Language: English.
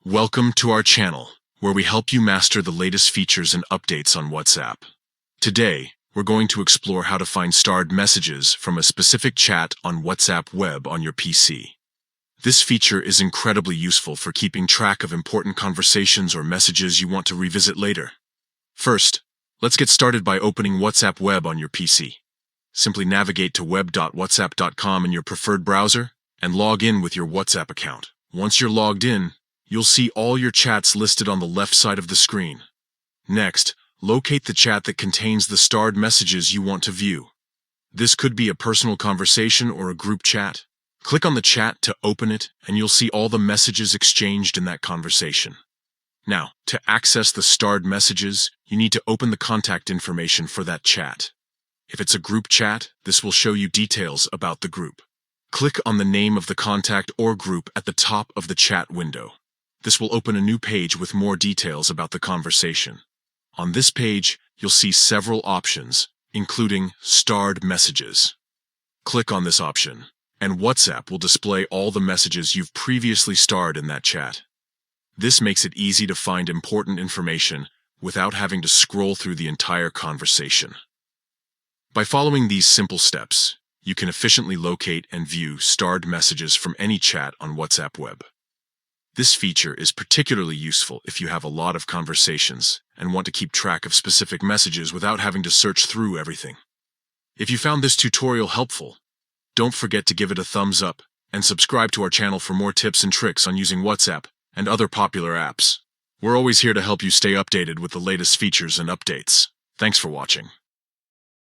Welcome to our channel, where we help you master the latest features and updates on WhatsApp. Today, we're going to explore how to find starred messages from a specific chat on WhatsApp web on your PC. This feature is incredibly useful for keeping track of important conversations or messages you want to revisit later. First, let's get started by opening WhatsApp web on your PC. Simply navigate to web.whatsapp.com in your preferred browser and log in with your WhatsApp account. Once you're logged in, you'll see all your chats listed on the left side of the screen. Next, locate the chat that contains the starred messages you want to view. This could be a personal conversation or a group chat. Click on the chat to open it, and you'll see all the messages exchanged in that conversation. Now, to access the starred messages, you need to open the contact information for that chat. If it's a group chat, this will show you details about the group. Click on the name of the contact or group at the top of the chat window. This will open a new page with more details about the conversation. On this page, you'll see several options, including starred messages. Click on this option, and WhatsApp will display all the messages you've previously starred in that chat. This makes it easy to find important information without having to scroll through the entire conversation. By following these simple steps, you can efficiently locate and view starred messages from any chat on WhatsApp web. This feature is particularly useful if you have a lot of conversations and want to keep track of specific messages without having to search through everything. If you found this tutorial helpful, don't forget to give it a thumbs up and subscribe to our channel for more tips and tricks on using WhatsApp and other popular apps. We're always here to help you stay updated with the latest features and updates. Thanks for watching.